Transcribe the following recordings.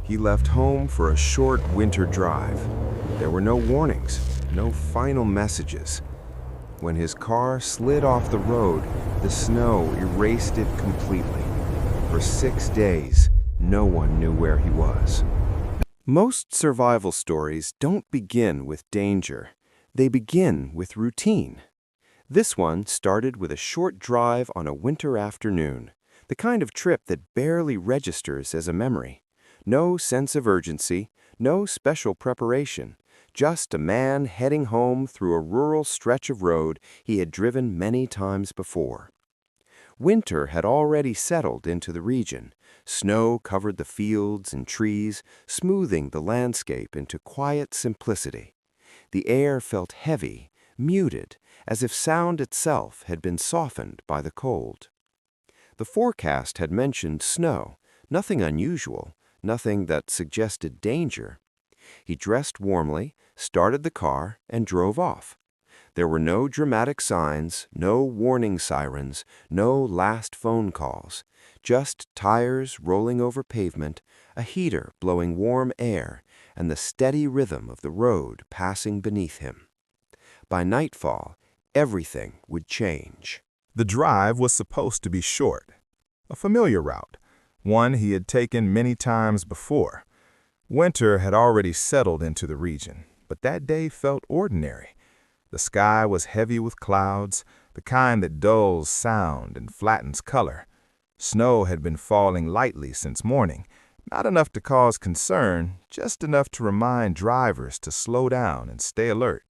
He left home for a short winter drive. There were no warnings, no final messages. When his car slid off the road, the snow erased it completely. For 6 days, no one knew where he was. Most survival stories don't begin with danger. They begin with routine. This one started with a short drive on a winter afternoon, the kind of trip that barely registers as a memory. No sense of urgency, no special preparation, just a man heading home through a rural stretch of road he had driven many times before. Winter had already settled into the region. Snow covered the fields and trees, smoothing the landscape into quiet simplicity. The air felt heavy, muted, as if sound itself had been softened by the cold. The forecast had mentioned snow, nothing unusual, nothing that suggested danger. He dressed warmly, started the car, and drove off. There were no dramatic signs, no warning sirens, no last phone calls. Just tires rolling over pavement, a heater blowing warm air, and the steady rhythm of the road passing beneath him. By nightfall, everything would change. The drive was supposed to be short, a familiar route, one he had taken many times before. Winter had already settled into the region, but that day felt ordinary. The sky was heavy with clouds, the kind that dulls sound and flattens color. Snow had been falling lightly since morning, not enough to cause concern, just enough to remind drivers to slow down and stay alert.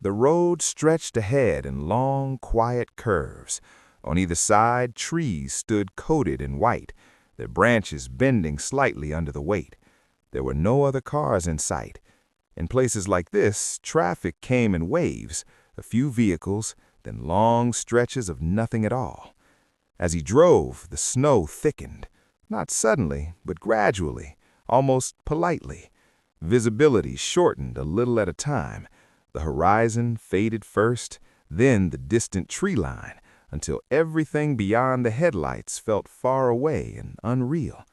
The road stretched ahead in long, quiet curves. On either side, trees stood coated in white, their branches bending slightly under the weight. There were no other cars in sight. In places like this, traffic came in waves, a few vehicles, then long stretches of nothing at all. As he drove, the snow thickened, not suddenly, but gradually, almost politely. Visibility shortened a little at a time. The horizon faded first, then the distant tree line, until everything beyond the headlights felt far away and unreal.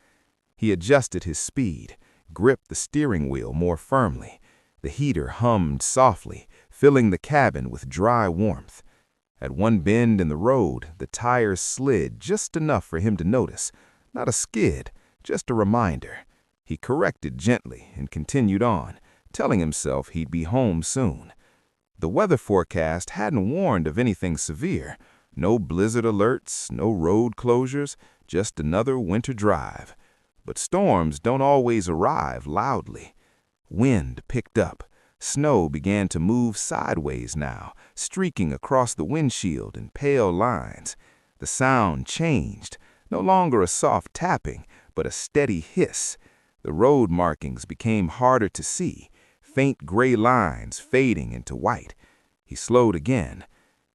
He adjusted his speed, gripped the steering wheel more firmly. The heater hummed softly, filling the cabin with dry warmth. At one bend in the road, the tires slid just enough for him to notice. Not a skid, just a reminder. He corrected gently and continued on, telling himself he'd be home soon. The weather forecast hadn't warned of anything severe. No blizzard alerts, no road closures, just another winter drive. But storms don't always arrive loudly. Wind picked up. Snow began to move sideways now, streaking across the windshield in pale lines. The sound changed, no longer a soft tapping, but a steady hiss. The road markings became harder to see, faint gray lines fading into white. He slowed again.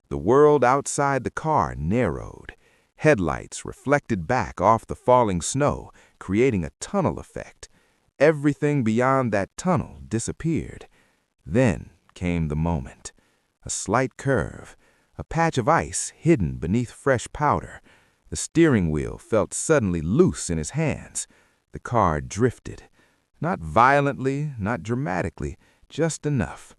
The world outside the car narrowed. Headlights reflected back off the falling snow, creating a tunnel effect. Everything beyond that tunnel disappeared. Then came the moment. A slight curve, a patch of ice hidden beneath fresh powder. The steering wheel felt suddenly loose in his hands. The car drifted. Not violently, not dramatically, just enough.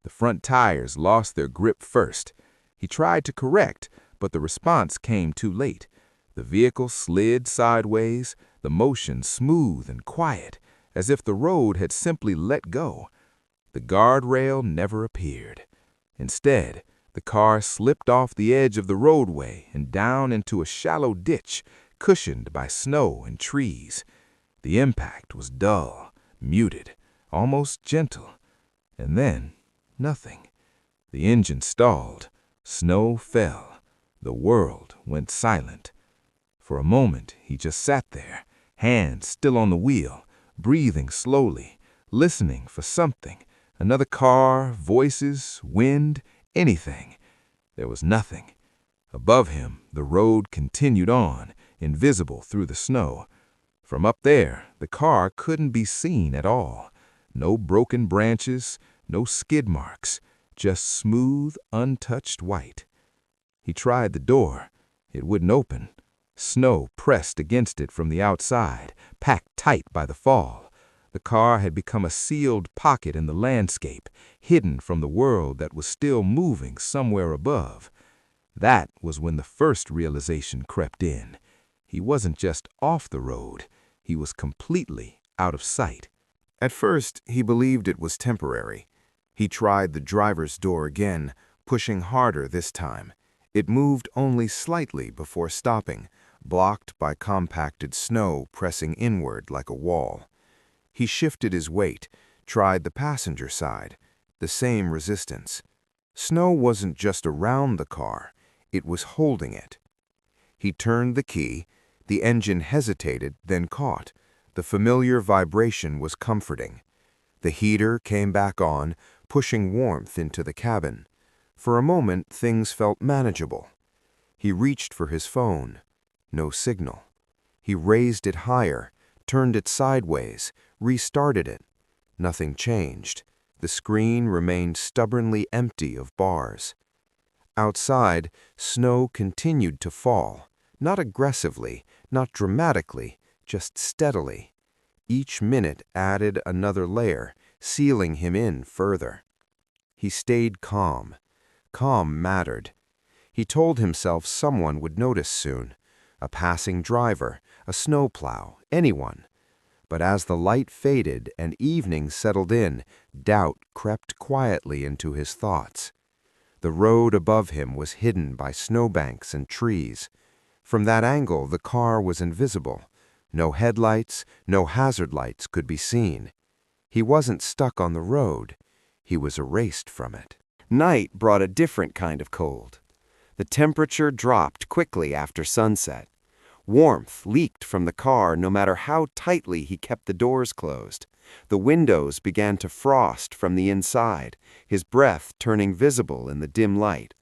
The front tires lost their grip first. He tried to correct, but the response came too late. The vehicle slid sideways, the motion smooth and quiet, as if the road had simply let go. The guardrail never appeared. Instead, the car slipped off the edge of the roadway and down into a shallow ditch, cushioned by snow and trees. The impact was dull, muted, almost gentle. And then, nothing. The engine stalled. Snow fell. The world went silent. For a moment, he just sat there, hands still on the wheel, breathing slowly, listening for something. Another car, voices, wind, anything. There was nothing. Above him, the road continued on, invisible through the snow. From up there, the car couldn't be seen at all. No broken branches, no skid marks, just smooth, untouched white. He tried the door. It wouldn't open. Snow pressed against it from the outside, packed tight by the fall. The car had become a sealed pocket in the landscape, hidden from the world that was still moving somewhere above. That was when the first realization crept in. He wasn't just off the road, he was completely out of sight. At first, he believed it was temporary. He tried the driver's door again, pushing harder this time. It moved only slightly before stopping, blocked by compacted snow pressing inward like a wall. He shifted his weight, tried the passenger side. The same resistance. Snow wasn't just around the car, it was holding it. He turned the key. The engine hesitated, then caught. The familiar vibration was comforting. The heater came back on, pushing warmth into the cabin. For a moment, things felt manageable. He reached for his phone. No signal. He raised it higher, turned it sideways, restarted it. Nothing changed. The screen remained stubbornly empty of bars. Outside, snow continued to fall, not aggressively, not dramatically, just steadily. Each minute added another layer, sealing him in further. He stayed calm. Calm mattered. He told himself someone would notice soon. A passing driver, a snowplow, anyone. But as the light faded and evening settled in, doubt crept quietly into his thoughts. The road above him was hidden by snowbanks and trees. From that angle, the car was invisible. No headlights, no hazard lights could be seen. He wasn't stuck on the road. He was erased from it. Night brought a different kind of cold. The temperature dropped quickly after sunset. Warmth leaked from the car no matter how tightly he kept the doors closed. The windows began to frost from the inside, his breath turning visible in the dim light.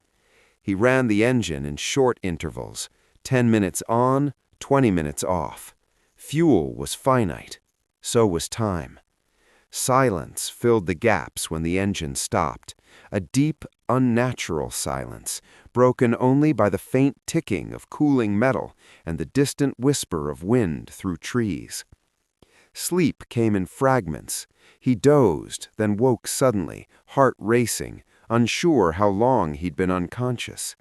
He ran the engine in short intervals, 10 minutes on, 20 minutes off. Fuel was finite. So was time. Silence filled the gaps when the engine stopped, a deep, unnatural silence, broken only by the faint ticking of cooling metal and the distant whisper of wind through trees. Sleep came in fragments. He dozed, then woke suddenly, heart racing, unsure how long he'd been unconscious.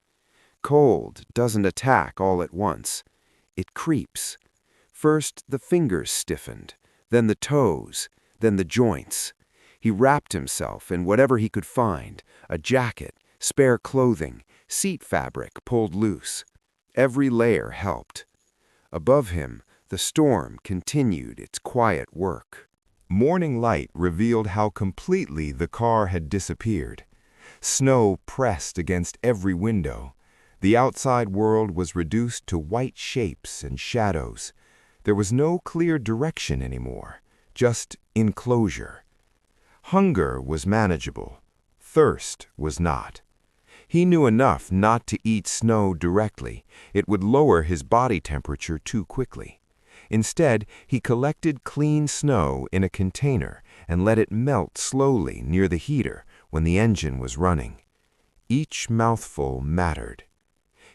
Cold doesn't attack all at once. It creeps. First the fingers stiffened, then the toes, then the joints. He wrapped himself in whatever he could find, a jacket, spare clothing, seat fabric pulled loose. Every layer helped. Above him, the storm continued its quiet work. Morning light revealed how completely the car had disappeared. Snow pressed against every window. The outside world was reduced to white shapes and shadows. There was no clear direction anymore, just enclosure. Hunger was manageable. Thirst was not. He knew enough not to eat snow directly. It would lower his body temperature too quickly. Instead, he collected clean snow in a container and let it melt slowly near the heater when the engine was running. Each mouthful mattered.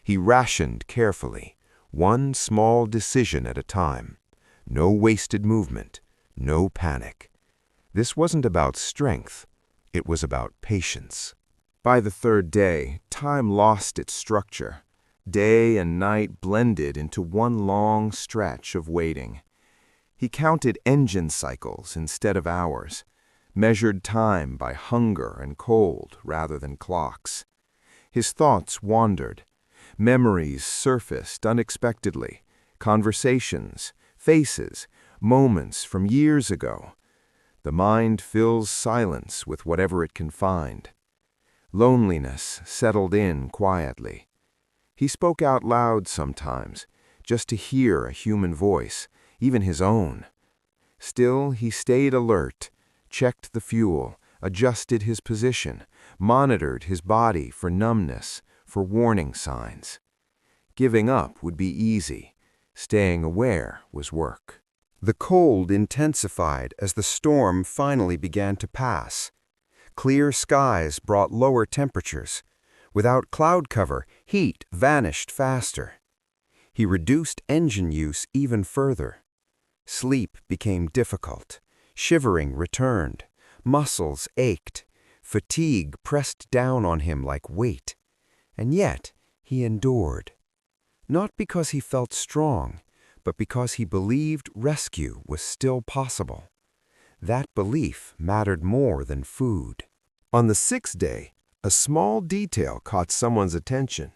He rationed carefully, one small decision at a time. No wasted movement, no panic. This wasn't about strength, it was about patience. By the third day, time lost its structure. Day and night blended into one long stretch of waiting. He counted engine cycles instead of hours, measured time by hunger and cold rather than clocks. His thoughts wandered. Memories surfaced unexpectedly, conversations, faces, moments from years ago. The mind fills silence with whatever it can find. Loneliness settled in quietly. He spoke out loud sometimes, just to hear a human voice, even his own. Still, he stayed alert, checked the fuel, adjusted his position, monitored his body for numbness, for warning signs. Giving up would be easy. Staying aware was work. The cold intensified as the storm finally began to pass. Clear skies brought lower temperatures. Without cloud cover, heat vanished faster. He reduced engine use even further. Sleep became difficult. Shivering returned. Muscles ached. Fatigue pressed down on him like weight. And yet, he endured. Not because he felt strong, but because he believed rescue was still possible. That belief mattered more than food. On the sixth day, a small detail caught someone's attention.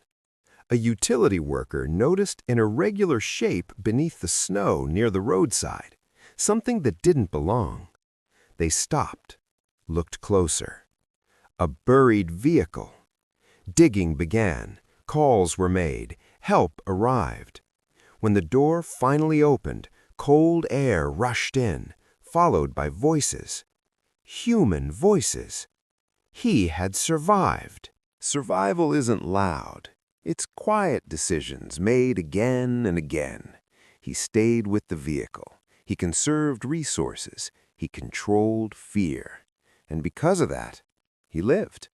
A utility worker noticed an irregular shape beneath the snow near the roadside, something that didn't belong. They stopped, looked closer. A buried vehicle. Digging began, calls were made, help arrived. When the door finally opened, cold air rushed in, followed by voices. Human voices. He had survived. Survival isn't loud. It's quiet decisions made again and again. He stayed with the vehicle. He conserved resources. He controlled fear. And because of that, he lived.